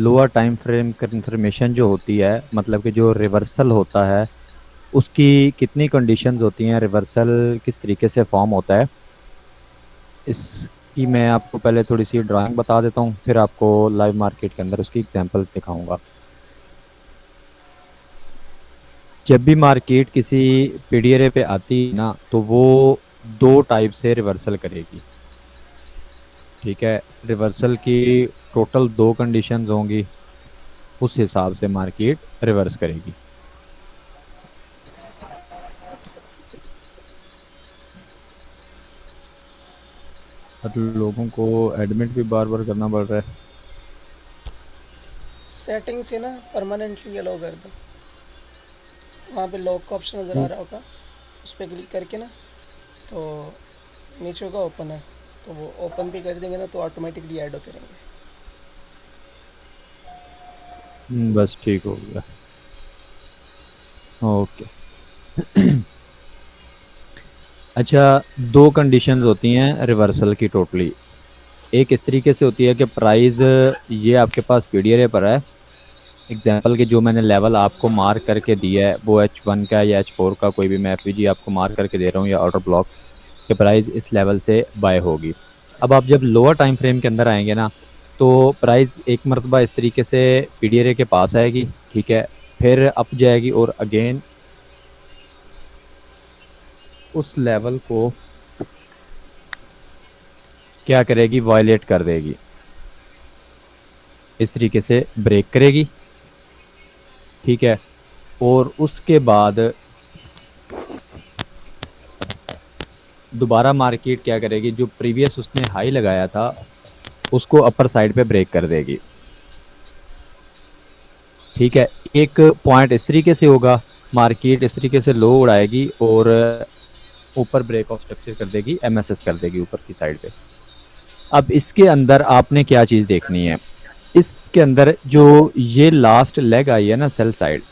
Lower time frame confirmation जो होती है, मतलब कि जो रिवर्सल होता है, उसकी कितनी कंडीशंस होती हैं, रिवर्सल किस तरीके से फॉर्म होता है, इसकी मैं आपको पहले थोड़ी सी ड्राइंग बता देता हूँ, फिर आपको लाइव मार्केट के अंदर उसकी एग्जांपल्स दिखाऊंगा। जब भी मार्केट किसी पीडीआरए पे आती है ना, तो वो दो टाइप से रिवर्सल करेगी। ठीक है, रिवर्सल की टोटल दो कंडीशंस होंगी, उस हिसाब से मार्केट रिवर्स करेगी। मतलब लोगों को एडमिट भी बार बार करना पड़ रहा है। सेटिंग से ना परमानेंटली अलाउ कर दो। वहाँ पे लॉक का ऑप्शन नज़र आ हम्म, रहा होगा, उस पर क्लिक करके ना, तो नीचे का ओपन है, तो वो ओपन भी कर देंगे ना तो ऑटोमेटिकली ऐड होते रहेंगे। बस ठीक हो गया। ओके। अच्छा, दो कंडीशंस होती हैं रिवर्सल की टोटली। एक इस तरीके से होती है कि प्राइस ये आपके पास पीडीआरए पर है, एग्जाम्पल के जो मैंने लेवल आपको मार्क करके दिया है वो H1 का या H4 का, कोई भी मैं एफवीजी आपको मार्क करके दे रहा हूँ या ऑर्डर ब्लॉक के प्राइस इस लेवल से बाय होगी। अब आप जब लोअर टाइम फ्रेम के अंदर आएंगे ना, तो प्राइस एक मरतबा इस तरीके से पीडीआरए के पास आएगी। ठीक है, फिर अप जाएगी और अगेन उस लेवल को क्या करेगी, वायलेट कर देगी, इस तरीके से ब्रेक करेगी। ठीक है, और उसके बाद दोबारा मार्केट क्या करेगी, जो प्रीवियस उसने हाई लगाया था उसको अपर साइड पे ब्रेक कर देगी। ठीक है, एक पॉइंट इस तरीके से होगा, मार्केट इस तरीके से लो उड़ाएगी और ऊपर ब्रेक ऑफ स्ट्रक्चर कर देगी, एमएसएस कर देगी ऊपर की साइड पे। अब इसके अंदर आपने क्या चीज देखनी है, इसके अंदर जो ये लास्ट लेग आई है ना सेल साइड,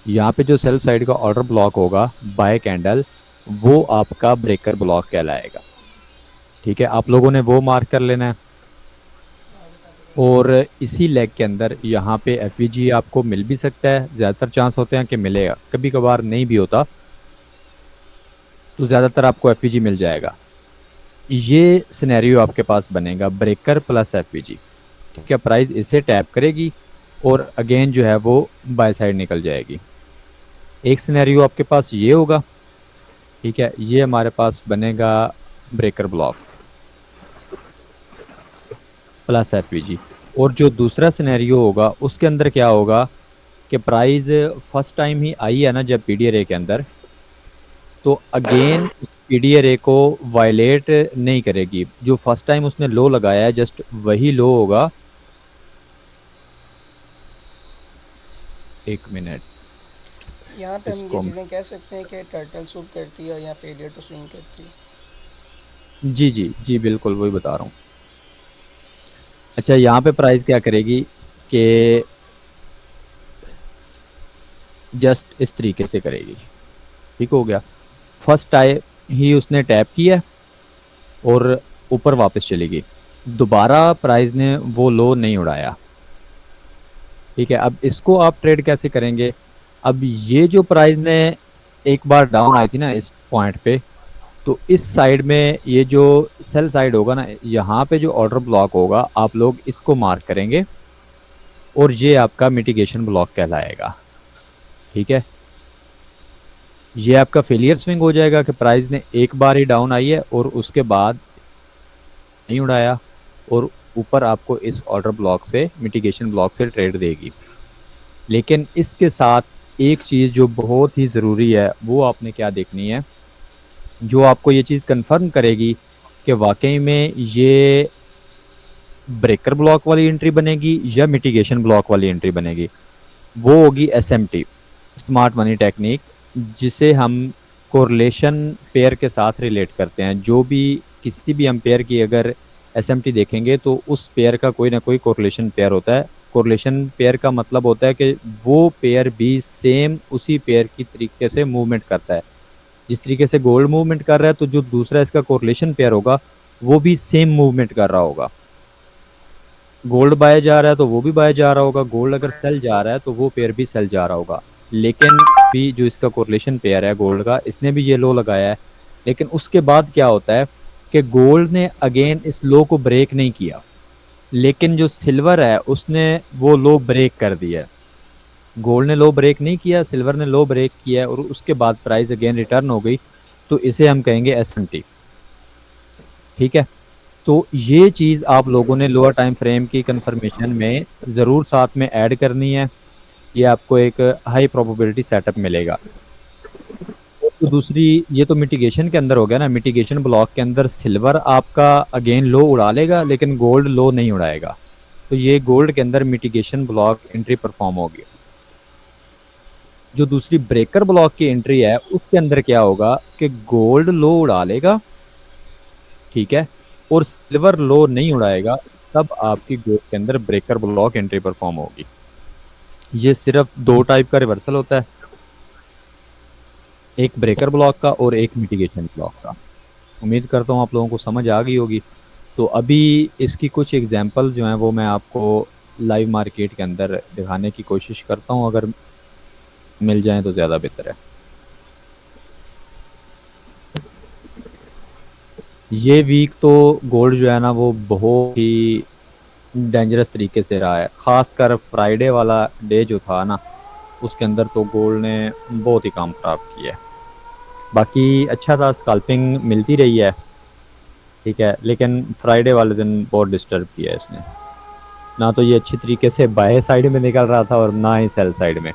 यहाँ पे जो सेल साइड का ऑर्डर ब्लॉक होगा बाय कैंडल, वो आपका ब्रेकर ब्लॉक कहलाएगा। ठीक है, आप लोगों ने वो मार्क कर लेना है। और इसी लेग के अंदर यहाँ पे एफवीजी आपको मिल भी सकता है, ज़्यादातर चांस होते हैं कि मिलेगा, कभी कभार नहीं भी होता, तो ज़्यादातर आपको एफवीजी मिल जाएगा। ये सिनेरियो आपके पास बनेगा ब्रेकर प्लस एफवीजी। ठीक है, प्राइस इसे टैप करेगी और अगेन जो है वो बाय साइड निकल जाएगी। एक सिनेरियो आपके पास ये होगा। ठीक है, ये हमारे पास बनेगा ब्रेकर ब्लॉक प्लस एफवीजी। और जो दूसरा सिनेरियो होगा उसके अंदर क्या होगा कि प्राइस फर्स्ट टाइम ही आई है ना जब पीडीआरए के अंदर, तो अगेन पीडीआरए को वायलेट नहीं करेगी। जो फर्स्ट टाइम उसने लो लगाया है जस्ट वही लो होगा। एक मिनट, यहाँ पे हम ये इसको चीज़ें कह सकते हैं कि टर्टल सूप करती है या फेलियर टू स्विंग करती है। जी जी जी बिल्कुल वही बता रहा हूँ। अच्छा, यहाँ पे प्राइस क्या करेगी कि जस्ट इस तरीके से करेगी। ठीक हो गया, फर्स्ट टाइम ही उसने टैप किया और ऊपर वापस चली गई, दोबारा प्राइस ने वो लो नहीं उड़ाया। ठीक है, अब इसको आप ट्रेड कैसे करेंगे। अब ये जो प्राइस ने एक बार डाउन आई थी ना इस पॉइंट पे, तो इस साइड में ये जो सेल साइड होगा ना, यहाँ पे जो ऑर्डर ब्लॉक होगा आप लोग इसको मार्क करेंगे और ये आपका मिटिगेशन ब्लॉक कहलाएगा। ठीक है, ये आपका फेलियर स्विंग हो जाएगा कि प्राइस ने एक बार ही डाउन आई है और उसके बाद नहीं उड़ाया, और ऊपर आपको इस ऑर्डर ब्लॉक से, मिटिगेशन ब्लॉक से ट्रेड देगी। लेकिन इसके साथ एक चीज़ जो बहुत ही ज़रूरी है वो आपने क्या देखनी है, जो आपको ये चीज़ कंफर्म करेगी कि वाकई में ये ब्रेकर ब्लॉक वाली एंट्री बनेगी या मिटिगेशन ब्लॉक वाली एंट्री बनेगी, वो होगी एसएमटी, स्मार्ट मनी टेक्निक, जिसे हम कोरिलेशन पेयर के साथ रिलेट करते हैं। जो भी किसी भी हम पेयर की अगर एसएमटी देखेंगे तो उस पेयर का कोई ना कोई कोरिलेशन पेयर होता है। कोरिलेशन पेयर का मतलब होता है कि वो पेयर भी सेम उसी पेयर की तरीके से मूवमेंट करता है। जिस तरीके से गोल्ड मूवमेंट कर रहा है तो जो दूसरा इसका कोरिलेशन पेयर होगा वो भी सेम मूवमेंट कर रहा होगा। गोल्ड बाय जा रहा है तो वो भी बाय जा रहा होगा, गोल्ड अगर सेल जा रहा है तो वो पेयर भी सेल जा रहा होगा। लेकिन भी जो इसका कोरिलेशन पेयर है गोल्ड का, इसने भी ये लो लगाया है, लेकिन उसके बाद क्या होता है कि गोल्ड ने अगेन इस लो को ब्रेक नहीं किया, लेकिन जो सिल्वर है उसने वो लो ब्रेक कर दिया है। गोल्ड ने लो ब्रेक नहीं किया, सिल्वर ने लो ब्रेक किया है, और उसके बाद प्राइस अगेन रिटर्न हो गई, तो इसे हम कहेंगे एसएमटी। ठीक है, तो ये चीज़ आप लोगों ने लोअर टाइम फ्रेम की कंफर्मेशन में ज़रूर साथ में ऐड करनी है, ये आपको एक हाई प्रोबेबिलिटी सेटअप मिलेगा। तो दूसरी, ये तो मिटिगेशन के अंदर हो गया ना, मिटिगेशन ब्लॉक के अंदर सिल्वर आपका अगेन लो उड़ा लेगा लेकिन गोल्ड लो नहीं उड़ाएगा, तो ये गोल्ड के अंदर मिटिगेशन ब्लॉक एंट्री परफॉर्म होगी। जो दूसरी ब्रेकर ब्लॉक की एंट्री है उसके अंदर क्या होगा कि गोल्ड लो उड़ा लेगा, ठीक है, और सिल्वर लो नहीं उड़ाएगा, तब आपकी गोल्ड के अंदर ब्रेकर ब्लॉक एंट्री परफॉर्म होगी। ये सिर्फ दो टाइप का रिवर्सल होता है, एक ब्रेकर ब्लॉक का और एक मिटिगेशन ब्लॉक का। उम्मीद करता हूँ आप लोगों को समझ आ गई होगी। तो अभी इसकी कुछ एग्जांपल जो हैं वो मैं आपको लाइव मार्केट के अंदर दिखाने की कोशिश करता हूँ, अगर मिल जाए तो ज़्यादा बेहतर है। ये वीक तो गोल्ड जो है ना वो बहुत ही डेंजरस तरीके से रहा है, ख़ासकर फ्राइडे वाला डे जो था ना, उसके अंदर तो गोल्ड ने बहुत ही काम ख़राब किया है। बाकी अच्छा था, स्कैल्पिंग मिलती रही है, ठीक है, लेकिन फ्राइडे वाले दिन बहुत डिस्टर्ब किया है इसने। ना तो ये अच्छी तरीके से बाय साइड में निकल रहा था और ना ही सेल साइड में।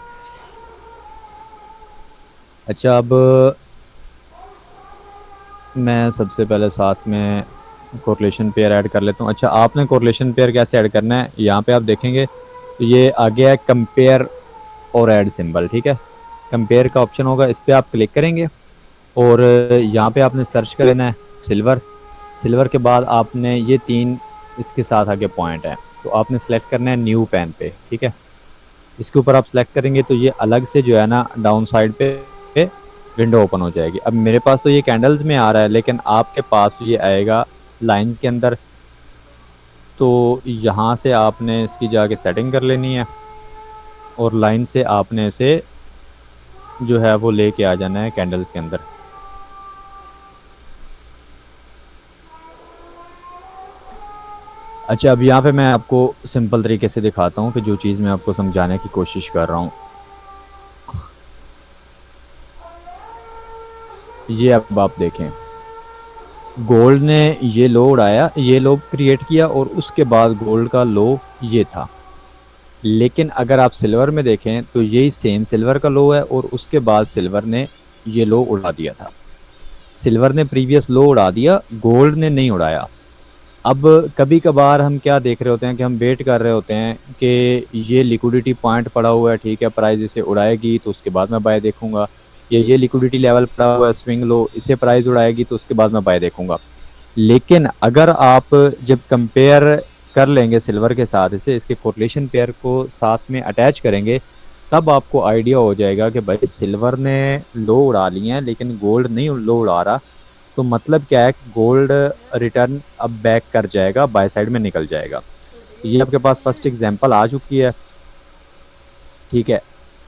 अच्छा, अब मैं सबसे पहले साथ में कोरिलेशन पेयर ऐड कर लेता हूँ। अच्छा, आपने कोरिलेशन पेयर कैसे ऐड करना है, यहाँ पे आप देखेंगे तो ये आ गया है कंपेयर और ऐड सिंबल। ठीक है, कंपेयर का ऑप्शन होगा, इस पर आप क्लिक करेंगे और यहाँ पे आपने सर्च कर लेना है सिल्वर। सिल्वर के बाद आपने ये तीन इसके साथ आगे पॉइंट है, तो आपने सेलेक्ट करना है न्यू पेन पे। ठीक है, इसके ऊपर आप सेलेक्ट करेंगे तो ये अलग से जो है ना डाउन साइड पे विंडो ओपन हो जाएगी। अब मेरे पास तो ये कैंडल्स में आ रहा है, लेकिन आपके पास ये आएगा लाइंस के अंदर, तो यहाँ से आपने इसकी जाके सेटिंग कर लेनी है और लाइन से आपने इसे जो है वो लेके आ जाना है कैंडल्स के अंदर। अच्छा, अब यहाँ पे मैं आपको सिंपल तरीके से दिखाता हूँ कि जो चीज़ मैं आपको समझाने की कोशिश कर रहा हूँ। ये अब आप देखें, गोल्ड ने ये लो उड़ाया, ये लो क्रिएट किया और उसके बाद गोल्ड का लो ये था। लेकिन अगर आप सिल्वर में देखें तो यही सेम सिल्वर का लो है और उसके बाद सिल्वर ने ये लो उड़ा दिया था। सिल्वर ने प्रीवियस लो उड़ा दिया, गोल्ड ने नहीं उड़ाया। अब कभी कभार हम क्या देख रहे होते हैं कि हम वेट कर रहे होते हैं कि ये लिक्विडिटी पॉइंट पड़ा हुआ है, ठीक है, प्राइस इसे उड़ाएगी तो उसके बाद मैं बाय देखूंगा, या ये लिक्विडिटी लेवल पड़ा हुआ है स्विंग लो, इसे प्राइस उड़ाएगी तो उसके बाद मैं बाय देखूंगा। लेकिन अगर आप जब कंपेयर कर लेंगे सिल्वर के साथ, इसे इसके कोरिलेशन पेयर को साथ में अटैच करेंगे, तब आपको आइडिया हो जाएगा कि भाई सिल्वर ने लो उड़ा लिए हैं लेकिन गोल्ड नहीं लो उड़ा रहा। तो मतलब क्या है, गोल्ड रिटर्न अब बैक कर जाएगा, बाय साइड में निकल जाएगा। ये आपके पास फर्स्ट एग्जांपल आ चुकी है। ठीक है,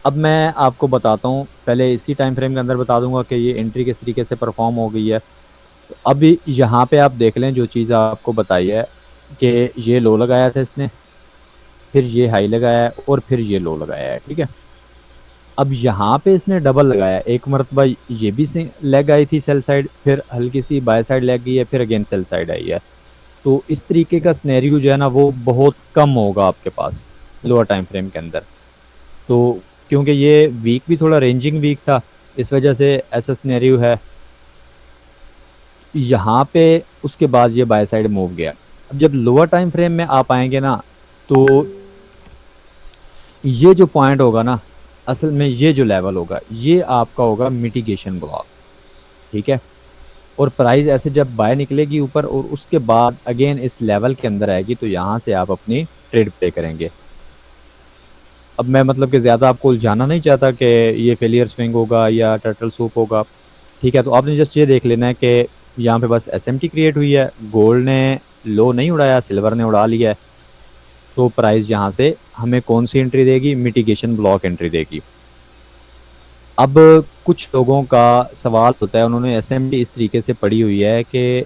अब मैं आपको बताता हूँ, पहले इसी टाइम फ्रेम के अंदर बता दूंगा कि ये एंट्री किस तरीके से परफॉर्म हो गई है। तो अभी यहाँ पे आप देख लें जो चीज़ आपको बताई है कि ये लो लगाया था इसने, फिर ये हाई लगाया है और फिर ये लो लगाया है। ठीक है, अब यहाँ पे इसने डबल लगाया, एक मरतबा ये भी लेग आई थी सेल साइड, फिर हल्की सी बाय साइड लेग गई है, फिर अगेन सेल साइड आई है। तो इस तरीके का स्नैरियो जो है ना वो बहुत कम होगा आपके पास लोअर टाइम फ्रेम के अंदर। तो क्योंकि ये वीक भी थोड़ा रेंजिंग वीक था, इस वजह से ऐसा स्नैरियो है। यहाँ पे उसके बाद ये बाय साइड मूव गया। अब जब लोअर टाइम फ्रेम में आप आएंगे ना, तो ये जो पॉइंट होगा ना, असल में ये जो लेवल होगा ये आपका होगा मिटिगेशन ब्लॉक। ठीक है, और प्राइस ऐसे जब बाय निकलेगी ऊपर और उसके बाद अगेन इस लेवल के अंदर आएगी, तो यहाँ से आप अपनी ट्रेड प्ले करेंगे। अब मैं मतलब कि ज़्यादा आपको उलझाना नहीं चाहता कि ये फेलियर स्विंग होगा या टर्टल सूप होगा। ठीक है, तो आपने जस्ट ये देख लेना है कि यहाँ पे बस एसएमटी क्रिएट हुई है, गोल्ड ने लो नहीं उड़ाया, सिल्वर ने उड़ा लिया है। तो प्राइस यहाँ से हमें कौन सी एंट्री देगी, मिटिगेशन ब्लॉक एंट्री देगी। अब कुछ लोगों का सवाल होता है, उन्होंने एसएमटी इस तरीके से पढ़ी हुई है कि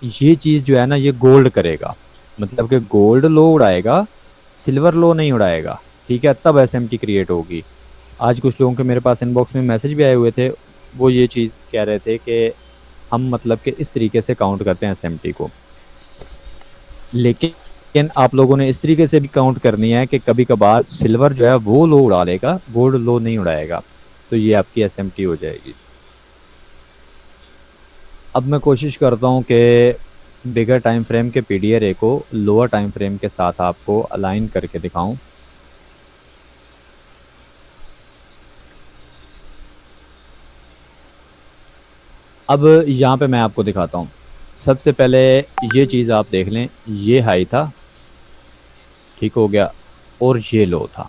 ये चीज़ जो है ना ये गोल्ड करेगा, मतलब कि गोल्ड लो उड़ाएगा, सिल्वर लो नहीं उड़ाएगा, ठीक है, तब एसएमटी क्रिएट होगी। आज कुछ लोगों के मेरे पास इनबॉक्स में मैसेज भी आए हुए थे, वो ये चीज़ कह रहे थे कि हम मतलब कि इस तरीके से काउंट करते हैं एसएमटी को, लेकिन आप लोगों ने इस तरीके से भी काउंट करनी है कि कभी कभार सिल्वर जो है वो लो उड़ा लेगा, गोल्ड लो नहीं उड़ाएगा, तो ये आपकी एसएमटी हो जाएगी। अब मैं कोशिश करता हूँ कि बिगर टाइम फ्रेम के पीडीआरए को लोअर टाइम फ्रेम के साथ आपको अलाइन करके दिखाऊं। अब यहाँ पे मैं आपको दिखाता हूँ। सबसे पहले ये चीज़ आप देख लें, ये हाई था, ठीक हो गया, और ये लो था।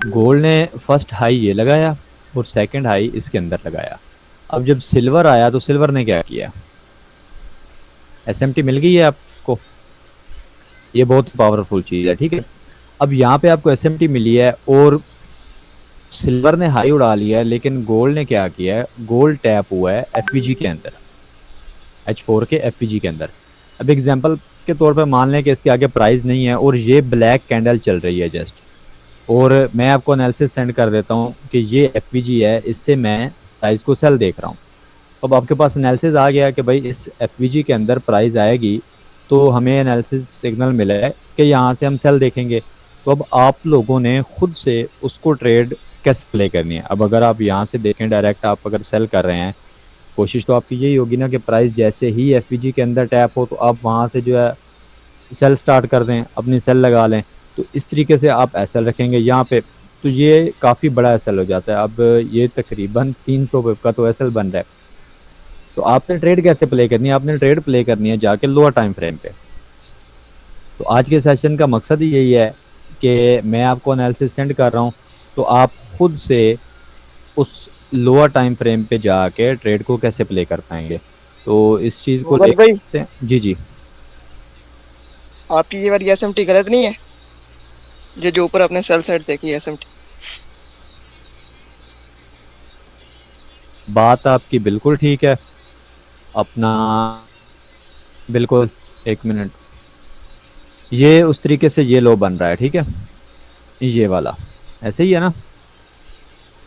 गोल्ड ने फर्स्ट हाई ये लगाया और सेकंड हाई इसके अंदर लगाया। अब जब सिल्वर आया तो सिल्वर ने क्या किया, एसएमटी मिल गई है आपको, ये बहुत पावरफुल चीज़ है, ठीक है। अब यहाँ पे आपको एसएमटी मिली है और सिल्वर ने हाई उड़ा लिया है, लेकिन गोल्ड ने क्या किया है, गोल्ड टैप हुआ है एफवीजी के अंदर, H4 के एफवीजी के अंदर। अब एग्जांपल के तौर पर मान लें कि इसके आगे प्राइस नहीं है और ये ब्लैक कैंडल चल रही है जस्ट, और मैं आपको एनालिसिस सेंड कर देता हूँ कि ये एफवीजी है, इससे मैं प्राइस को सेल देख रहा हूँ। अब आपके पास एनालिसिस आ गया कि भाई इस एफवीजी के अंदर प्राइस आएगी, तो हमें एनालिसिस सिग्नल मिला है कि यहाँ से हम सेल देखेंगे। तो अब आप लोगों ने खुद से उसको ट्रेड कैसे प्ले करनी है। अब अगर आप यहाँ से देखें डायरेक्ट, आप अगर सेल कर रहे हैं, कोशिश तो आपकी यही होगी ना कि प्राइस जैसे ही एफवीजी के अंदर टैप हो तो आप वहाँ से जो है सेल स्टार्ट कर दें, अपनी सेल लगा लें। तो इस तरीके से आप एसएल रखेंगे यहाँ पे, तो ये काफ़ी बड़ा एसएल हो जाता है। अब ये तकरीबन 300 पिप का तो एसएल बन रहा है। तो आपने ट्रेड कैसे प्ले करनी है, आपने ट्रेड प्ले करनी है जाके लोअर टाइम फ्रेम पे। तो आज के सेशन का मकसद ही यही है कि मैं आपको एनालिसिस सेंड कर रहा हूँ, तो आप खुद से उस लोअर टाइम फ्रेम पे जाके ट्रेड को कैसे प्ले कर पाएंगे। तो इस चीज़ को मोहम्मद भाई, लेते हैं। जी जी। आपकी ये वाली एसएमटी गलत नहीं है? ये जो ऊपर आपने सेल साइड देखी है एसएमटी। बात आपकी बिल्कुल ठीक है, अपना बिल्कुल, एक मिनट, ये उस तरीके से ये लो बन रहा है, ठीक है, ये वाला ऐसे ही है ना,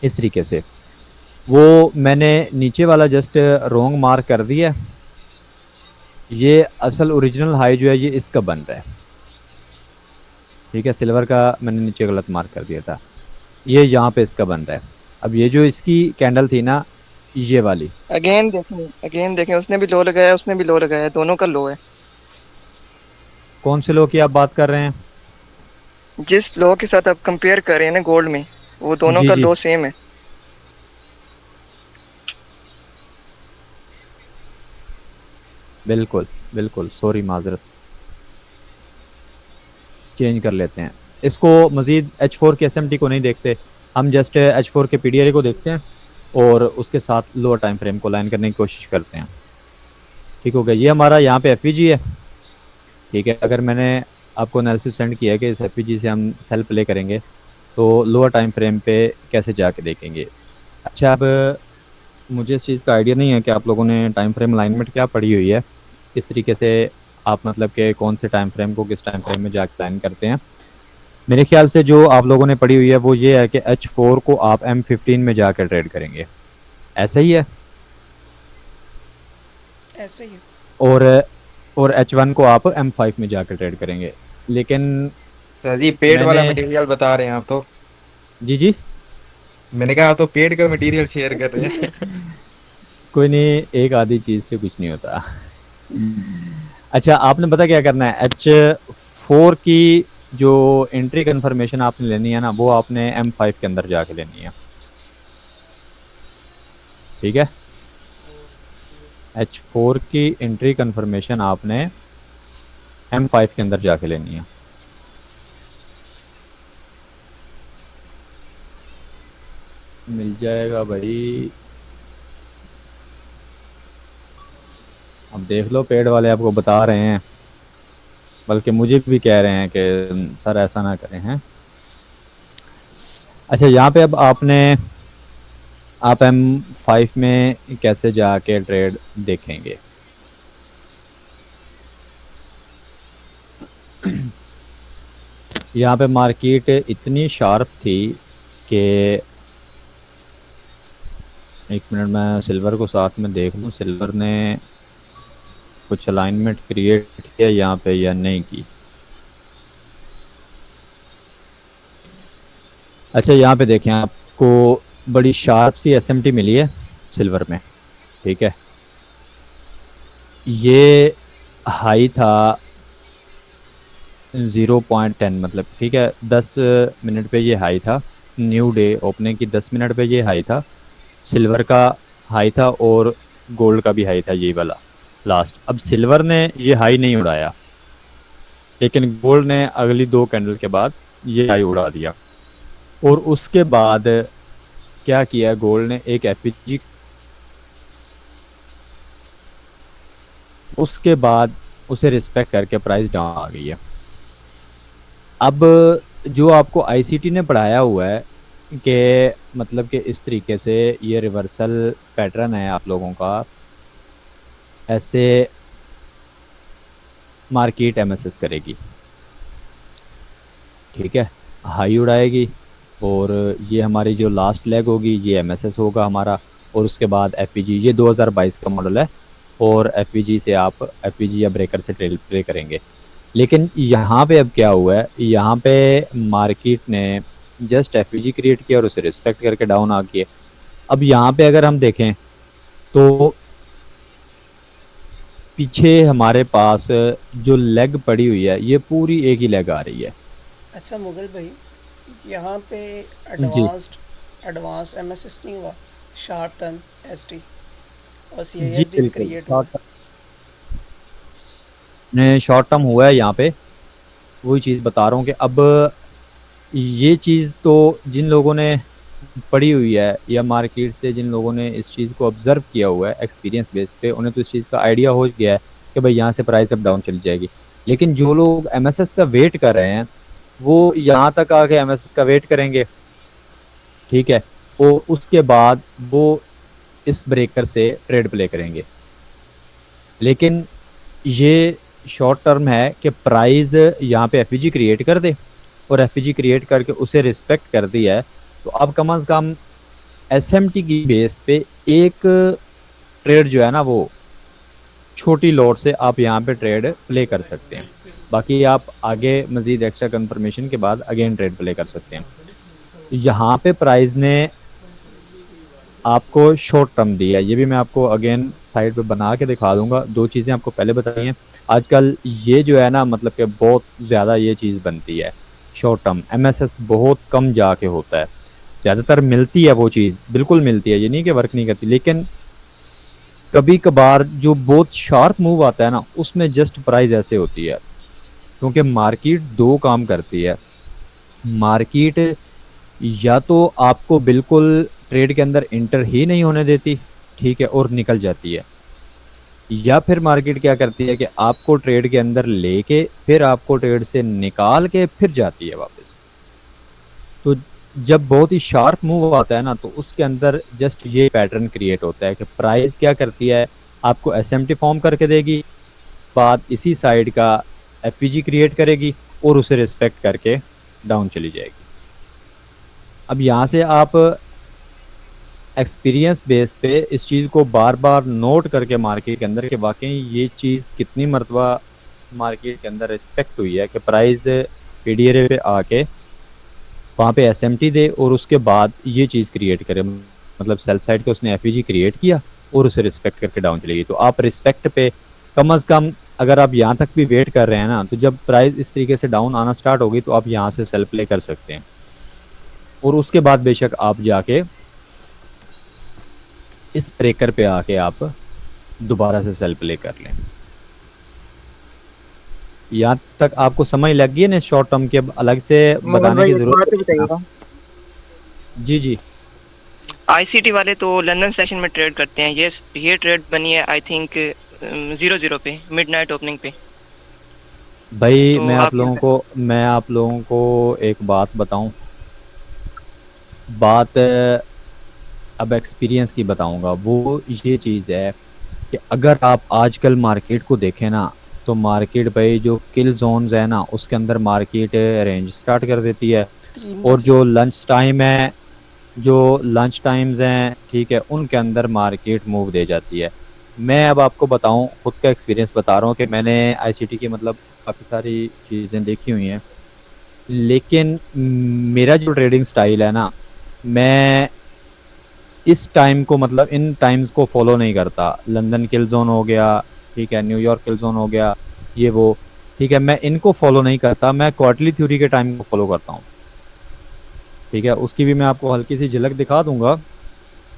इस तरीके से। वो मैंने नीचे वाला जस्ट रोंग मार्क कर दिया, ये असल ओरिजिनल हाई जो है ये इसका बन रहा है, ठीक है, सिल्वर का मैंने नीचे गलत मार्क कर दिया था, ये यहाँ पे इसका बन रहा है। अब ये जो इसकी कैंडल थी ना, ये वाली, अगेन देखें, उसने भी लो लगाया, उसने भी लो लगाया, दोनों का लो है। कौन से लो की आप बात कर रहे हैं? जिस लो के साथ आप कंपेयर कर रहे हैं ना गोल्ड में, वो दोनों जी का जी, लो सेम है। बिल्कुल बिल्कुल, सॉरी माजरत, चेंज कर लेते हैं इसको। मज़ीद H4 के एसएमटी को नहीं देखते, हम जस्ट H4 के पीडीआरए को देखते हैं और उसके साथ लोअर टाइम फ्रेम को लाइन करने की कोशिश करते हैं। ठीक हो गया, ये हमारा यहाँ पे एफईजी है, ठीक है। अगर मैंने आपको एनालिसिस सेंड किया है कि इस एफईजी से हम सेल प्ले करेंगे, तो लोअर टाइम फ्रेम पे कैसे जाके देखेंगे। अच्छा, अब मुझे इस चीज़ का आइडिया नहीं है कि आप लोगों ने टाइम फ्रेम अलाइनमेंट क्या पढ़ी हुई है, किस तरीके से आप मतलब कि कौन से टाइम फ्रेम को किस टाइम फ्रेम में जाके लाइन करते हैं। मेरे ख्याल से जो आप लोगों ने पढ़ी हुई है वो ये है कि H4 को आप M15 में जाकर ट्रेड करेंगे, ऐसा ही है, ऐसे ही है। और H1 को आप M5 में जाकर ट्रेड करेंगे। लेकिन सर जी, पेड वाला मैंने, मटेरियल बता रहे हैं आप तो। जी जी, मैंने कहा आप तो पेड का मटेरियल शेयर कर रहे हैं। कोई नहीं, एक आधी चीज़ से कुछ नहीं होता। अच्छा, आपने पता क्या करना है, H4 की जो एंट्री कंफर्मेशन आपने लेनी है ना, वो आपने M5 के अंदर जाके लेनी है, ठीक है। H4 की एंट्री कंफर्मेशन आपने M5 के अंदर जाके लेनी है। मिल जाएगा भाई, अब देख लो, पेड़ वाले आपको बता रहे हैं। बल्कि मुझे भी कह रहे हैं कि सर ऐसा ना करें हैं। अच्छा, यहाँ पे अब आप M5 में कैसे जाके ट्रेड देखेंगे। यहाँ पे मार्केट इतनी शार्प थी कि एक मिनट मैं सिल्वर को साथ में देख लूँ, सिल्वर ने कुछ अलाइनमेंट क्रिएट किया यहाँ पे या नहीं की। अच्छा, यहाँ पे देखें, आपको बड़ी शार्प सी एसएमटी मिली है सिल्वर में, ठीक है। ये हाई था 0.10, मतलब ठीक है 10 मिनट पे ये हाई था, न्यू डे ओपनिंग की 10 मिनट पे ये हाई था, सिल्वर का हाई था और गोल्ड का भी हाई था ये वाला लास्ट। अब सिल्वर ने ये हाई नहीं उड़ाया, लेकिन गोल्ड ने अगली 2 कैंडल के बाद ये हाई उड़ा दिया। और उसके बाद क्या किया, गोल्ड ने एक एफपीजी, उसके बाद उसे रिस्पेक्ट करके प्राइस डाउन आ गई है। अब जो आपको आईसीटी ने पढ़ाया हुआ है कि मतलब कि इस तरीके से ये रिवर्सल पैटर्न है आप लोगों का, ऐसे मार्केट एमएसएस करेगी, ठीक है, हाई उड़ाएगी और ये हमारी जो लास्ट लेग होगी ये एमएसएस होगा हमारा, और उसके बाद एफईजी, ये 2022 का मॉडल है और एफईजी से आप एफईजी या ब्रेकर से ट्रेल प्ले करेंगे। लेकिन यहाँ पे अब क्या हुआ है, यहाँ पे मार्केट ने जस्ट एफईजी क्रिएट किया और उसे रिस्पेक्ट करके डाउन आ गया। अब यहाँ पे अगर हम देखें तो पीछे हमारे पास जो लेग पड़ी हुई है ये पूरी एक ही लेग आ रही है। अच्छा मुगल भाई, यहाँ पे जी एडवांस एमएसएस नहीं हुआ, शार्ट टर्म एसटी और जी सीआईएसडी बिल्कुल, क्रिएट हुआ। शॉर्ट टर्म हुआ है यहाँ पे, वही चीज़ बता रहा हूँ कि अब ये चीज़ तो जिन लोगों ने पढ़ी हुई है या मार्केट से जिन लोगों ने इस चीज़ को ऑब्जर्व किया हुआ है एक्सपीरियंस बेस पे, उन्हें तो इस चीज़ का आइडिया हो गया है कि भाई यहाँ से प्राइस अप डाउन चली जाएगी। लेकिन जो लोग एमएसएस का वेट कर रहे हैं वो यहाँ तक आके एमएसएस का वेट करेंगे, ठीक है, और उसके बाद वो इस ब्रेकर से ट्रेड प्ले करेंगे। लेकिन ये शॉर्ट टर्म है कि प्राइस यहाँ पे एफईजी क्रिएट कर दे और एफईजी क्रिएट करके उसे रिस्पेक्ट कर दिया है, तो अब कम से कम एसएमटी की बेस पे एक ट्रेड जो है ना वो छोटी लॉट से आप यहाँ पे ट्रेड प्ले कर सकते हैं। बाकी आप आगे मज़ीद एक्स्ट्रा कंफर्मेशन के बाद अगेन ट्रेड प्ले कर सकते हैं। यहाँ पे प्राइस ने आपको शॉर्ट टर्म दिया है, ये भी मैं आपको अगेन साइड पे बना के दिखा दूंगा। 2 चीज़ें आपको पहले बताई हैं, आजकल ये जो है ना मतलब कि बहुत ज़्यादा ये चीज़ बनती है शॉर्ट टर्म, एमएसएस बहुत कम जाके होता है, ज़्यादातर मिलती है वो चीज़, बिल्कुल मिलती है, ये नहीं कि वर्क नहीं करती, लेकिन कभी कभार जो बहुत शार्प मूव आता है ना उसमें जस्ट प्राइस ऐसे होती है। क्योंकि मार्केट 2 काम करती है, मार्केट या तो आपको बिल्कुल ट्रेड के अंदर इंटर ही नहीं होने देती, ठीक है, और निकल जाती है, या फिर मार्केट क्या करती है कि आपको ट्रेड के अंदर लेके फिर आपको ट्रेड से निकाल के फिर जाती है वापस। तो जब बहुत ही शार्प मूव आता है ना तो उसके अंदर जस्ट ये पैटर्न क्रिएट होता है कि प्राइस क्या करती है, आपको एसएमटी फॉर्म करके देगी, बाद इसी साइड का एफईजी क्रिएट करेगी और उसे रिस्पेक्ट करके डाउन चली जाएगी। अब यहाँ से आप एक्सपीरियंस बेस पे इस चीज़ को बार बार नोट करके मार्केट के अंदर कि वाकई ये चीज़ कितनी मरतबा मार्केट के अंदर रिस्पेक्ट हुई है कि प्राइस पीडीआर पे आके वहाँ पे एसएमटी दे और उसके बाद ये चीज़ क्रिएट करे, मतलब सेल साइड के उसने एफईजी क्रिएट किया और उसे रिस्पेक्ट करके डाउन चलेगी। तो आप रिस्पेक्ट पे कम से कम अगर आप यहाँ तक भी वेट कर रहे हैं ना, तो जब प्राइस इस तरीके से डाउन आना स्टार्ट होगी तो आप यहाँ से सेल प्ले कर सकते हैं और उसके बाद बेशक आप जाके इस ब्रेकर पे आके आप दोबारा से सेल प्ले कर लें। यहाँ तक आपको समझ लग गई है ना शॉर्ट टर्म के, अलग से बताने की जरूरत बताइएगा। जी जी। आईसीटी वाले तो लंदन सेशन में ट्रेड करते हैं, ये ट्रेड बनी है आई थिंक 00 पे मिडनाइट ओपनिंग पे। भाई तो आप मैं आप लोगों को एक बात बताऊं। बात अब एक्सपीरियंस की बताऊंगा। वो ये चीज़ है कि अगर आप आजकल मार्केट को देखें ना, तो मार्केट भाई जो किल जोन्स है ना उसके अंदर मार्केट रेंज स्टार्ट कर देती है। 3 और बजे। जो लंच टाइम है, जो लंच टाइम्स हैं, ठीक है, उनके अंदर मार्केट मूव दे जाती है। मैं अब आपको बताऊं, खुद का एक्सपीरियंस बता रहा हूँ कि मैंने आईसीटी की मतलब काफ़ी सारी चीज़ें देखी हुई हैं। लेकिन मेरा जो ट्रेडिंग स्टाइल है ना, मैं इस टाइम को मतलब इन टाइम्स को फॉलो नहीं करता। लंदन किल जोन हो गया, ठीक है, न्यूयॉर्क किल जोन हो गया, ये वो, ठीक है, मैं इनको फॉलो नहीं करता। मैं क्वार्टरली थ्योरी के टाइम को फॉलो करता हूँ। ठीक है, उसकी भी मैं आपको हल्की सी झलक दिखा दूंगा।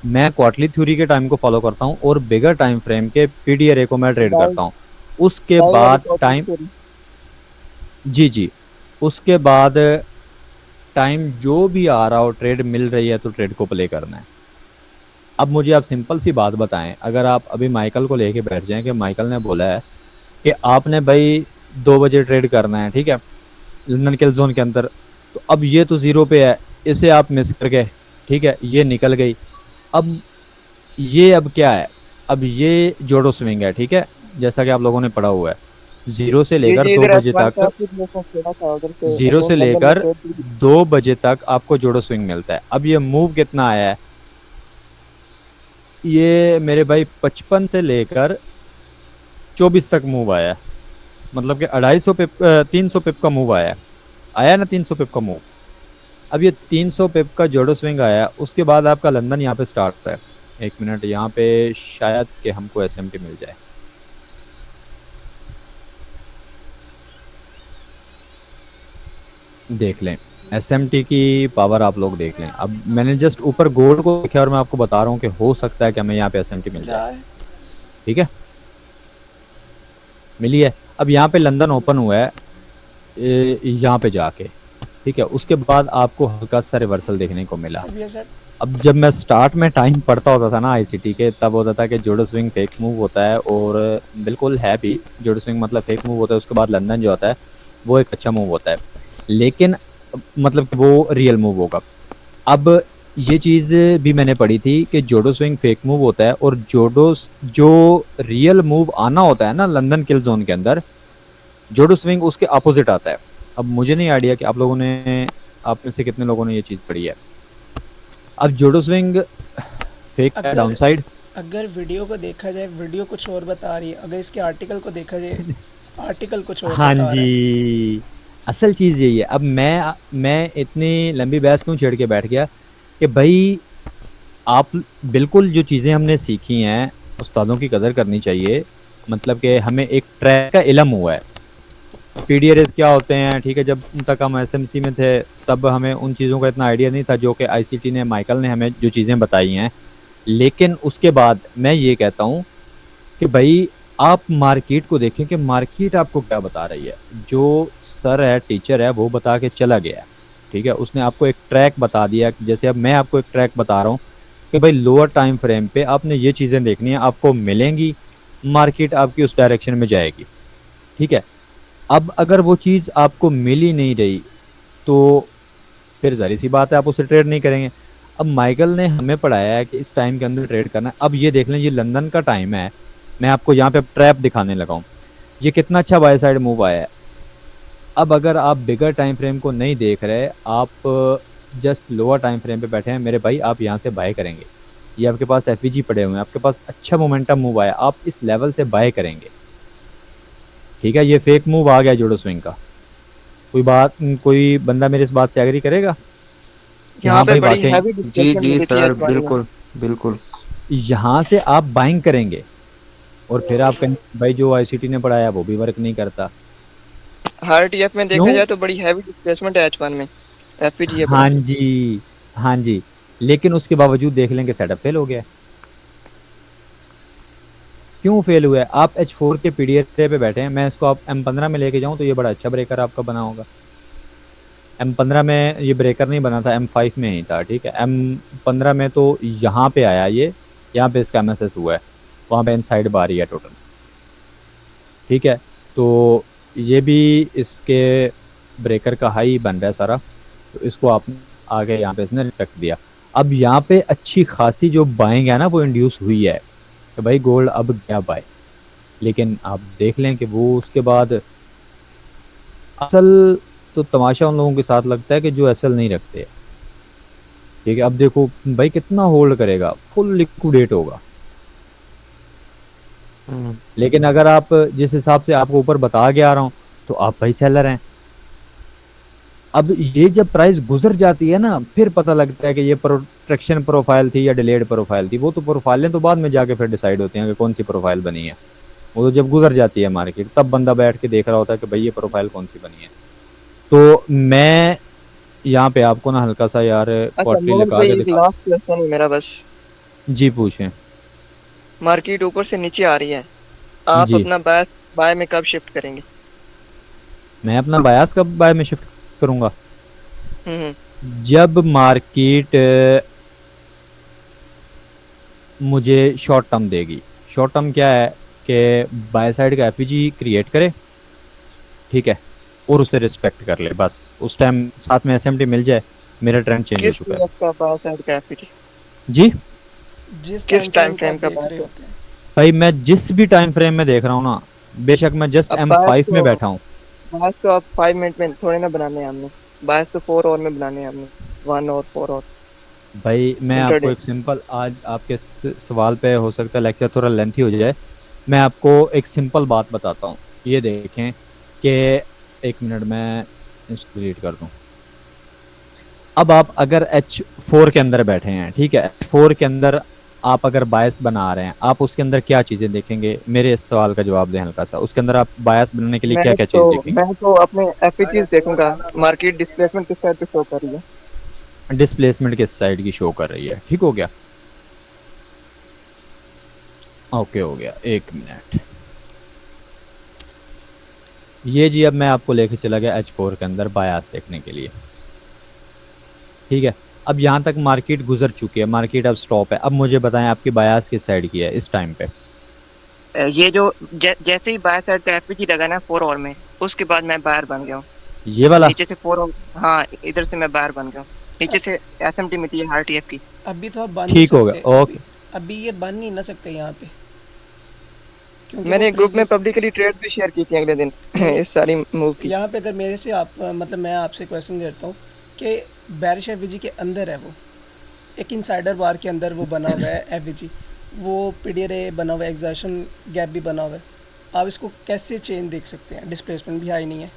मैं क्वार्टरली थ्योरी के टाइम को फॉलो करता हूँ और बिगर टाइम फ्रेम के पीडीआरए को मैं ट्रेड बाय करता हूँ। उसके बाय वाली बाद कॉपी टाइम, स्टोरी। जी जी, उसके बाद टाइम जो भी आ रहा हो, ट्रेड मिल रही है तो ट्रेड को प्ले करना है। अब मुझे आप सिंपल सी बात बताएं, अगर आप अभी माइकल को लेके बैठ जाएं कि माइकल ने बोला है कि आपने भाई 2 बजे ट्रेड करना है, ठीक है, लंदन किल जोन के अंदर, तो अब ये तो जीरो पे है, इसे आप मिस कर गए, ठीक है, ये निकल गई। अब ये अब क्या है, अब ये जोड़ो स्विंग है, ठीक है, जैसा कि आप लोगों ने पढ़ा हुआ है, जीरो से जी लेकर जी, दो इधर बजे S1 तक, का कुछ जैसा खेला था उधर से जीरो से अगेंस्ट लंदन में लेकर ट्रेड की। 2 बजे तक आपको जोड़ो स्विंग मिलता है। अब ये मूव कितना आया है, ये मेरे भाई 55 से लेकर 24 तक मूव आया है। मतलब कि 250 पिप, 300 पिप का मूव आया है। आया ना 300 पिप का मूव। अब ये 300 पिप का जोड़ो स्विंग आया, उसके बाद आपका लंदन यहाँ पे स्टार्ट होता है। एक मिनट, यहाँ पे शायद कि हमको एसएमटी मिल जाए। देख लें, एसएमटी की पावर आप लोग देख लें। अब मैंने जस्ट ऊपर गोल्ड को देखा और मैं आपको बता रहा हूँ कि हो सकता है कि हमें यहाँ पे एसएमटी मिल जाए। जाए। ठीक है, मिली है। अब यहाँ पे लंदन ओपन हुआ है, यहाँ पे जाके, ठीक है, उसके बाद आपको हल्का सा रिवर्सल देखने को मिला। अब ये सेट। अब जब मैं स्टार्ट में टाइम पढ़ता होता था ना आईसीटी के, तब होता था कि जोडो स्विंग फेक मूव होता है, और बिल्कुल है भी, जोडो स्विंग मतलब फेक मूव होता है। उसके बाद लंदन जो होता है वो एक अच्छा मूव होता है, लेकिन मतलब कि वो रियल मूव होगा। अब ये चीज़ भी मैंने पढ़ी थी कि जोडो स्विंग फेक मूव होता है, और जोडो जो रियल मूव आना होता है ना लंदन किल जोन के अंदर, जोडो स्विंग उसके अपोजिट आता है। अब मुझे नहीं आइडिया कि आप लोगों ने, आप में से कितने लोगों ने ये चीज़ पढ़ी है। अब जोडो स्विंग फेक है अगर डाउन साइड। अगर वीडियो को देखा जाए, वीडियो कुछ और बता रही है, अगर इसके आर्टिकल को देखा जाए, आर्टिकल कुछ और हाँ बता रहा है। जी, असल चीज़ यही है। अब मैं इतनी लंबी बहस क्यों छेड़ के बैठ गया कि भाई, आप बिल्कुल जो चीज़ें हमने सीखी हैं, उस्तादों की कदर करनी चाहिए। मतलब कि हमें एक ट्रैक का इल्म हुआ है, पीडीआरएस क्या होते हैं, ठीक है, जब तक हम एसएमसी में थे तब हमें उन चीज़ों का इतना आइडिया नहीं था जो कि आईसीटी ने, माइकल ने हमें जो चीज़ें बताई हैं। लेकिन उसके बाद मैं ये कहता हूँ कि भाई, आप मार्केट को देखें कि मार्केट आपको क्या बता रही है। जो सर है, टीचर है, वो बता के चला गया है, ठीक है, उसने आपको एक ट्रैक बता दिया। जैसे अब मैं आपको एक ट्रैक बता रहा हूँ कि भाई लोअर टाइम फ्रेम पे आपने ये चीज़ें देखनी है, आपको मिलेंगी, मार्केट आपकी उस डायरेक्शन में जाएगी, ठीक है। अब अगर वो चीज़ आपको मिल ही नहीं रही, तो फिर ज़ाहिर सी बात है आप उससे ट्रेड नहीं करेंगे। अब माइकल ने हमें पढ़ाया है कि इस टाइम के अंदर ट्रेड करना है। अब ये देख लें, ये लंदन का टाइम है, मैं आपको यहाँ पे ट्रैप दिखाने लगा हूँ। ये कितना अच्छा बाय साइड मूव आया है। अब अगर आप बिगर टाइम फ्रेम को नहीं देख रहे, आप जस्ट लोअर टाइम फ्रेम पे बैठे हैं, मेरे भाई आप यहाँ से बाय करेंगे। ये आपके पास एफवीजी पड़े हुए हैं, आपके पास अच्छा मोमेंटम मूव आया, आप इस लेवल से बाय करेंगे, ठीक है। ये फेक मूव आ गया जोडो स्विंग का। कोई बंदा मेरे इस बात से एग्री करेगा कि यहाँ हाँ पे भाई बड़ी वाकई हैवी जी डिस्प्लेसमेंट जी मिली थी सर, S1 में। बिल्कुल बिल्कुल। यहाँ से आप बाइंग करेंगे, और फिर आप कहेंगे भाई जो आईसीटी ने पढ़ाया वो भी वर्क नहीं करता। हर टीएफ में देखा क्यों? जाए तो बड़ी हैवी डिस्प्लेसमेंट है H1 में। एफपीजी है बड़ा। हाँ जी, हाँ जी, लेकिन उसके बावजूद देख लें कि सेटअप फेल हो गया है। क्यों फेल हुआ है? आप H4 के पीडीएफ पे बैठे हैं, मैं इसको आप M15 में लेके जाऊं तो ये बड़ा अच्छा ब्रेकर आपका बना होगा। M15 में ये ब्रेकर नहीं बना था, M5 में ही था, ठीक है। M15 में तो यहाँ पे आया ये, यहाँ पे इसका MSS हुआ है, वहाँ पे इनसाइड बार ही है टोटल, ठीक है। तो ये भी इसके ब्रेकर का हाई बन रहा है सारा, तो इसको आपने आगे यहाँ पे इसने रख दिया। अब यहाँ पे अच्छी खासी जो बाइंग है ना वो इंड्यूस हुई है कि भाई गोल्ड अब गया बाय, लेकिन आप देख लें कि वो उसके बाद असल तो तमाशा उन लोगों के साथ लगता है कि जो असल नहीं रखते। ठीक है, अब देखो भाई कितना होल्ड करेगा, फुल लिक्विडेट होगा। लेकिन अगर आप जिस हिसाब से आपको ऊपर बता के आ रहा हूँ तो आप भाई सेलर हैं। अब ये जब प्राइस गुजर जाती है ना फिर पता लगता है कि ये प्रोटेक्शन प्रोफाइल थी या डिलेड प्रोफाइल थी। वो तो प्रोफाइलें तो बाद में जाके फिर डिसाइड होती हैं कि कौन सी प्रोफाइल बनी है। वो तो जब गुजर जाती है मार्केट तब बंदा बैठ के देख रहा होता है कि भाई ये प्रोफाइल कौन सी बनी है। तो मैं यहाँ पे आपको ना हल्का सा यार अच्छा क्वार्टरली मोहम्मद लगा भाई, के एक दिखा। लास्ट क्वेश्चन है मेरा बस। जी पूछें। मार्केट ऊपर से नीचे आ रही है, आप जी अपना बाय बाय में कब शिफ्ट करेंगे? मैं अपना बायास कब बाय में शिफ्ट करूंगा? हम्म। जब मार्केट मुझे शॉर्ट टर्म देगी। शॉर्ट टर्म क्या है कि बाय साइड का एफईजी क्रिएट करे, ठीक है, और उसे रिस्पेक्ट कर ले, बस उस टाइम साथ में एसएमटी मिल जाए, मेरा ट्रेंड चेंज हो किस चुका है। पीरियड का बाय साइड का एफपीजी? जी जिस किस टाइम टाइम फ्रेम फ्रेम का का आप देख बाय रहे साइड? होते हैं। भाई मैं जिस भी टाइम फ्रेम में देख रहा हूँ ना, बेशक मैं जस्ट अब M5 में बैठा हूँ। बायस तो आप 5 मिनट में थोड़े ना बनाने हैं हमने, बायस तो 4 और में बनाने हैं हमने, 1 और 4 और भाई मैं आपको इंटरडे। एक सिंपल, आज आपके सवाल पे हो सकता है लेक्चर थोड़ा लेंथी हो जाए, मैं आपको एक सिंपल बात बताता हूँ। ये देखें कि एक मिनट में इसको डिलीट कर दूँ। अब आप अगर H4 के अंदर बैठे हैं, ठीक है, H4 के अंदर आप अगर बायस बना रहे हैं, आप उसके अंदर क्या चीज़ें देखेंगे? मेरे इस सवाल का जवाब दें हल्का सा। उसके अंदर आप बायस बनाने के लिए क्या क्या चीज़ देखेंगे? मैं तो अपने एफपीजीज देखूंगा, मार्केट डिस्प्लेसमेंट किस साइड पे शो कर रही है। डिस्प्लेसमेंट किस साइड की शो कर रही है, ठीक हो गया, ओके हो गया। एक मिनट, ये जी अब मैं आपको लेके चला गया H4 के अंदर बायास देखने के लिए, ठीक है। अब यहाँ तक मार्केट गुजर चुकी है, मार्केट अब स्टॉप है। अब मुझे बताएं आपकी बायास किस साइड की है इस टाइम पे? ये जो जैसे ही बाय साइड का एफपीजी लगा ना 4 और में, उसके बाद मैं बायर बन गया हूँ। ये वाला? नीचे से 4 और, हाँ इधर से मैं बायर बन गया हूँ। नीचे से एसएमटी मिलती है आरटीएफ की। अभी तो आप बन नहीं ठीक हो सकते। गया, ओके। अभी ये बन नहीं ना सकते यहाँ पे, क्योंकि मैंने वो ग्रुप में previous- पब्लिकली ट्रेड भी शेयर की थी अगले दिन इस सारी मूव की। यहाँ पे अगर मेरे से आप मतलब मैं आपसे क्वेश्चन करता हूँ कि बैरिश एफवीजी के अंदर है, वो एक इनसाइडर बार के अंदर वो बना हुआ है एफवीजी, वो पीडीआर बना हुआ है, एग्जर्शन गैप भी बना हुआ है। आप इसको कैसे चेंज देख सकते हैं? डिस्प्लेसमेंट भी हाई नहीं है,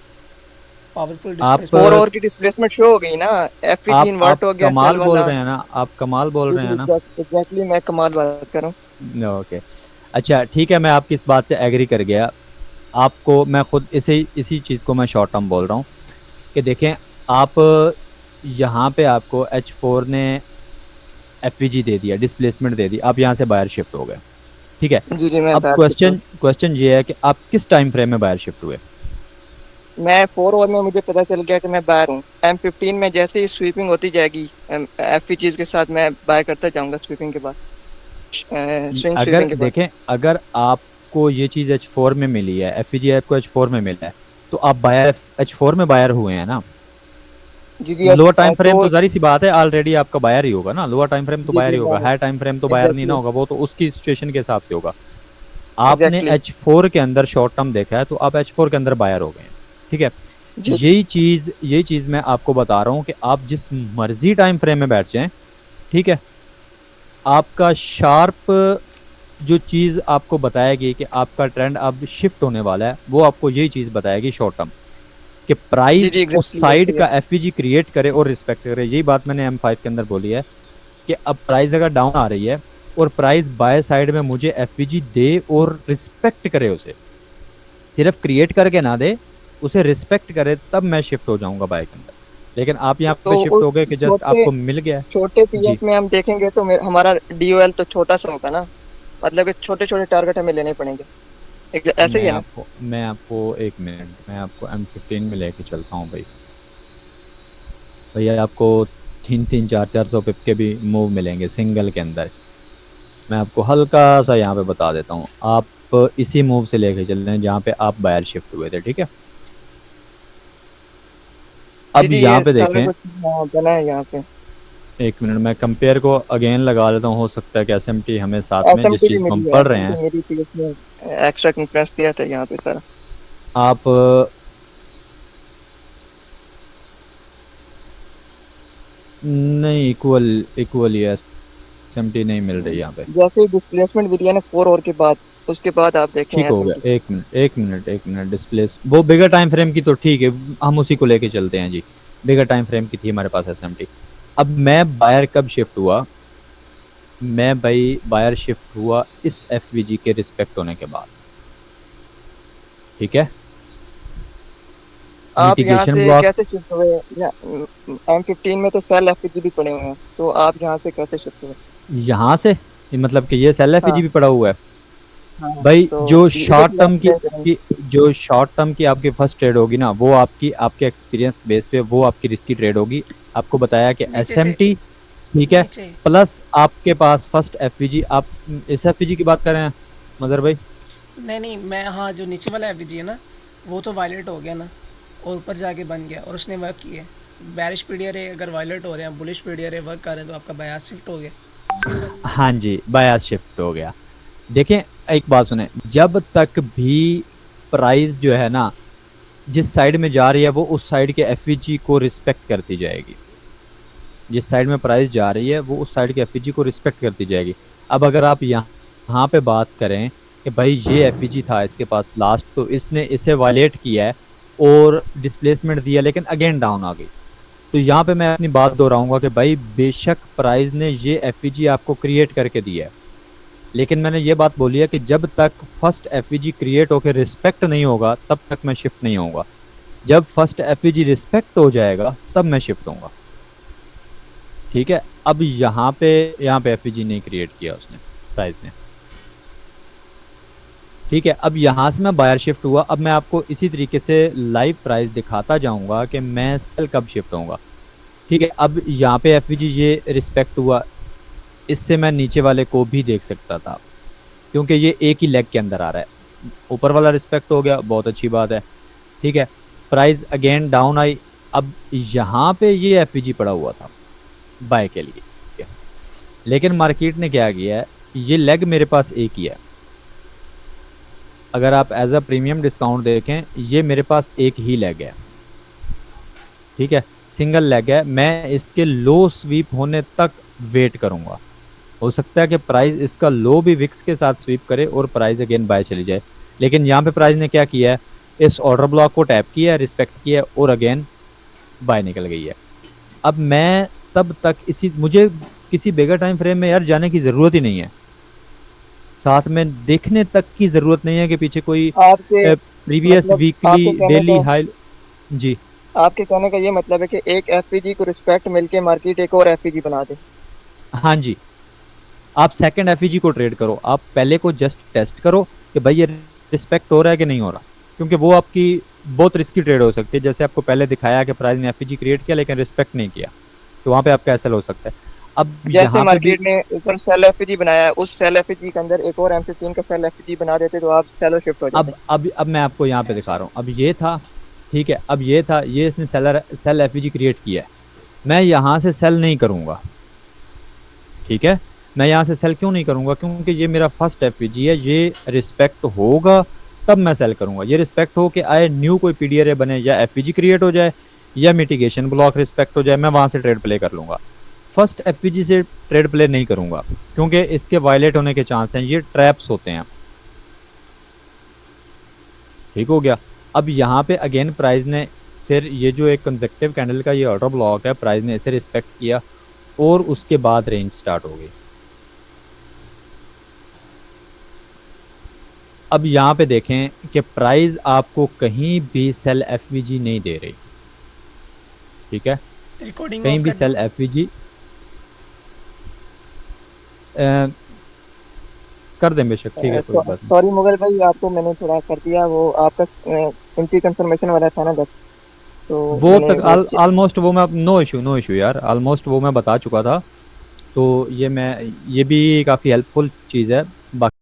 पावरफुल आप 4 और की डिस्प्लेसमेंट शो हो गई ना, एफपी 3 आप वाट हो गया कमाल सेल बोल वाला। रहे हैं ना, आप कमाल बोल रहे हैं ना? एग्जैक्टली मैं कमाल बात कर रहा हूँ। ओके, अच्छा ठीक है, मैं आपकी इस बात से एग्री कर गया। आपको मैं खुद इसी चीज़ को मैं शॉर्ट टर्म बोल रहा हूँ कि देखें आप यहाँ पे आपको H4 ने एफवीजी दे दिया, डिस्प्लेसमेंट दे दी, आप यहाँ से बाहर शिफ्ट हो गए, ठीक है। जी जी मैं अब क्वेश्चन ये है कि आप किस टाइम फ्रेम में बाहर शिफ्ट हुए? मैं 4 ओवर में मुझे पता चल गया कि मैं बायर हूँ। M15 में जैसे ही स्वीपिंग होती जाएगी एफपीजीज के साथ मैं बाय करता जाऊंगा स्वीपिंग के बाद, स्विंग अगर स्वीपिंग के बाद। देखें, अगर आपको ये चीज़ H4 में मिली है, एफवीजी आपको H4 में मिला है, तो आप बायर H4 में बायर हुए हैं ना। जी जी लोअर टाइम फ्रेम तो जारी सी बात है ऑलरेडी आपका बायर ही होगा ना, लोअर टाइम फ्रेम तो जी, बायर जी, ही होगा, बायर। हाई टाइम फ्रेम तो बायर नहीं ना Exactly. होगा, वो तो उसकी सिचुएशन के हिसाब से होगा। आपने Exactly. H4 के अंदर शॉर्ट टर्म देखा है तो आप H4 के अंदर बायर हो गए हैं, ठीक है। जी यही चीज़ मैं आपको बता रहा हूँ कि आप जिस मर्जी टाइम फ्रेम में बैठ जाएं, ठीक है, आपका शार्प जो चीज़ आपको बताएगी कि आपका ट्रेंड अब शिफ्ट होने वाला है, वो आपको यही चीज़ बताएगी शॉर्ट टर्म, कि प्राइस जी, exactly, उस साइड exactly. का एफवीजी क्रिएट करे और रिस्पेक्ट करे। यही बात मैंने M5 के अंदर बोली है कि अब प्राइस अगर डाउन आ रही है और प्राइस बाय साइड में मुझे एफवीजी दे और रिस्पेक्ट करे, उसे सिर्फ क्रिएट करके ना दे, उसे रिस्पेक्ट करे, तब मैं शिफ्ट हो जाऊंगा बाय के अंदर। लेकिन आप यहाँ पे तो शिफ्ट हो गए कि जस्ट छोटे- आपको मिल गया है। छोटे जी। पीरियड में हम देखेंगे तो हमारा डीओएल तो छोटा सा होगा ना, मतलब कि छोटे छोटे टारगेट हमें लेने पड़ेंगे, ऐसे ही है ना। मैं आपको एक मिनट, मैं आपको M15 में लेके चलता हूँ भाई। भैया आपको 300-400 पिप के भी मूव मिलेंगे सिंगल के अंदर। मैं आपको हल्का सा यहाँ पे बता देता हूँ, आप इसी मूव से लेके चल रहे हैं जहाँ पे आप बायर शिफ्ट हुए थे, ठीक है। अब जी, यहाँ ये पे सारा देखें, कुछ बना है यहाँ पे। एक मिनट मैं कंपेयर को अगेन लगा लेता हूँ, हो सकता है कि एसएमटी हमें साथ में जिस एसएमटी भी चीज़ को हम मिली है, पढ़ रहे एसएमटी हैं मेरी थी, उसमें एक्स्ट्रा कंफ्रेंस दिया था यहाँ पे सारा। आप नहीं, इक्वल है, एसएमटी नहीं मिल रही यहाँ पे। जैसे डिस्प्लेसमेंट मिली है ना 4 और के बाद, उसके बाद आप देखें ठीक हो गया, एसएमटी। एक मिनट डिस्प्लेस वो बिगर टाइम फ्रेम की तो ठीक है, हम उसी को लेके चलते हैं जी। बिगर टाइम फ्रेम की थी हमारे पास एसएमटी। अब मैं बायर कब शिफ्ट हुआ, मैं भाई बायर शिफ्ट हुआ इस एफवीजी के रिस्पेक्ट होने के बाद, ठीक है। आप यहाँ मिटिगेशन से ब्लॉक, कैसे शिफ्ट हुए? M15 में तो सेल एफपीजी भी पड़े हुए हैं, तो आप यहाँ से कैसे शिफ्ट हुए? यहाँ से ये मतलब कि ये सेल एफवीजी हाँ भी पड़ा हुआ है हाँ। भाई। तो जो इधर शॉर्ट से टर्म आप क्या करेंगे? जो शॉर्ट टर्म की आपकी फर्स्ट ट्रेड होगी ना, वो आपकी आपके एक्सपीरियंस बेस पे वो आपकी रिस्की ट्रेड होगी। आपको बताया कि नीचे से एसएमटी, ठीक है, नीचे प्लस आपके पास फर्स्ट एफवीजी। आप इस एफवीजी की बात कर रहे हैं मदर भाई? नहीं मैं, हाँ जो नीचे वाला एफवीजी है ना, वो तो वायलेट हो गया ना, और ऊपर जाके बन गया और उसने वर्क किया। बैरिश पीडियर है, अगर वायलेट हो रहे हैं, बुलिश पीडियर है, वर्क कर रहे हैं, तो आपका बायास शिफ्ट हो गया, सिंपल। हाँ जी, बायास शिफ्ट हो गया। देखें, एक बात सुने, जब तक भी प्राइस जो है ना जिस साइड में जा रही है वो उस साइड के एफवीजी को रिस्पेक्ट करती जाएगी। जिस साइड में प्राइस जा रही है वो उस साइड के एफवीजी को रिस्पेक्ट करती जाएगी। अब अगर आप यहाँ पे बात करें कि भाई ये एफवीजी था इसके पास लास्ट, तो इसने इसे वायलेट किया है और डिस्प्लेसमेंट दिया, लेकिन अगेन डाउन आ गई, तो यहाँ पे मैं अपनी बात दोहराऊंगा कि भाई बेशक प्राइस ने ये एफवीजी आपको क्रिएट करके दिया है, लेकिन मैंने ये बात बोली है कि जब तक फर्स्ट एफवीजी क्रिएट होकर रिस्पेक्ट नहीं होगा तब तक मैं शिफ्ट नहीं होऊंगा। जब फर्स्ट एफवीजी रिस्पेक्ट हो जाएगा तब मैं शिफ्ट होऊंगा, ठीक है। अब यहाँ पे एफवीजी नहीं क्रिएट किया उसने, प्राइस ने, ठीक है। अब यहाँ से मैं बायर शिफ्ट हुआ। अब मैं आपको इसी तरीके से लाइव प्राइस दिखाता जाऊंगा कि मैं सेल कब शिफ्ट होऊंगा, ठीक है। अब यहाँ पे एफवीजी ये रिस्पेक्ट हुआ, इससे मैं नीचे वाले को भी देख सकता था क्योंकि ये एक ही लेग के अंदर आ रहा है। ऊपर वाला रिस्पेक्ट हो गया, बहुत अच्छी बात है, ठीक है। Price again down I. अब यहाँ पे ये एफवीजी पड़ा हुआ था बाय के लिए, ठीक है? लेकिन मार्केट ने क्या किया है, ये लेग मेरे पास एक ही है। अगर आप एज अ प्रीमियम डिस्काउंट देखें, ये मेरे पास एक ही लेग है, ठीक है, सिंगल लेग है। मैं इसके लो स्वीप होने तक वेट करूंगा। हो सकता है कि प्राइस इसका लो भी विक्स के साथ स्वीप करे और प्राइस अगेन बाय चली जाए, लेकिन यहाँ पे प्राइस ने क्या किया है, इस ऑर्डर ब्लॉक को टैप किया है, रिस्पेक्ट किया है और अगेन बाय निकल गई है। अब मैं तब तक मुझे किसी बिगर टाइम फ्रेम में यार जाने की ज़रूरत ही नहीं है, साथ में देखने तक की ज़रूरत नहीं है कि पीछे कोई आपके प्रीवियस मतलब वीकली आपके कहने डेली का हाई। जी आपके कहने का ये मतलब है कि एक एफपीजी को रिस्पेक्ट मिलके मार्केट एक और एफपीजी बना दे। हाँ जी, आप सेकंड एफईजी को ट्रेड करो, आप पहले को जस्ट टेस्ट करो कि भाई ये रिस्पेक्ट हो रहा है कि नहीं हो रहा, क्योंकि वो आपकी बहुत रिस्की ट्रेड हो सकती है। जैसे आपको पहले दिखाया कि प्राइस ने एफईजी क्रिएट किया लेकिन रिस्पेक्ट नहीं किया, तो वहाँ पे आपका एसएल हो सकता है। अब जैसे यहाँ पे भी मार्केट ने ऊपर सेल एफपीजी बनाया है, उस सेल एफपीजी के अंदर एक और M15 का सेल एफपीजी बना देते तो आप सेलो शिफ्ट हो जाते। अब मैं आपको यहाँ पे दिखा रहा हूँ। अब ये था, ठीक है, अब ये था, ये इसने सेल एफईजी क्रिएट किया है, मैं यहाँ से सेल नहीं करूँगा, ठीक है। मैं यहाँ से सेल क्यों नहीं करूँगा, क्योंकि ये मेरा फर्स्ट एफवीजी है, ये रिस्पेक्ट होगा तब मैं सेल करूँगा। ये रिस्पेक्ट हो के आए, न्यू कोई पीडीआरए बने या एफवीजी क्रिएट हो जाए या मिटिगेशन ब्लॉक रिस्पेक्ट हो जाए, मैं वहाँ से ट्रेड प्ले कर लूँगा। फर्स्ट एफवीजी से ट्रेड प्ले नहीं करूँगा क्योंकि इसके वायलेट होने के चांस हैं, ये ट्रैप्स होते हैं, ठीक हो गया। अब यहाँ पे अगेन प्राइस ने फिर ये जो एक कंसेक्टिव कैंडल का ये ऑर्डर ब्लॉक है, प्राइस ने इसे रिस्पेक्ट किया और उसके बाद रेंज स्टार्ट हो गई। अब यहाँ पे देखें कि प्राइस आपको कहीं भी सेल एफवीजी नहीं दे रही, ठीक है, रिकॉर्डिंग कहीं ऑफ भी कर सेल दो। एफवीजी कर दें बेशक, ठीक है, कोई बात नहीं। सॉरी मुगल भाई, आपको मैंने थोड़ा कर दिया, वो आपका इनकी कंफर्मेशन वाला था ना 10, तो वो मैंने तक वो ऑलमोस्ट वो मैं, नो इशू यार, ऑलमोस्ट वो मैं बता चुका था। तो ये भी काफ़ी हेल्पफुल चीज़ है। बाकी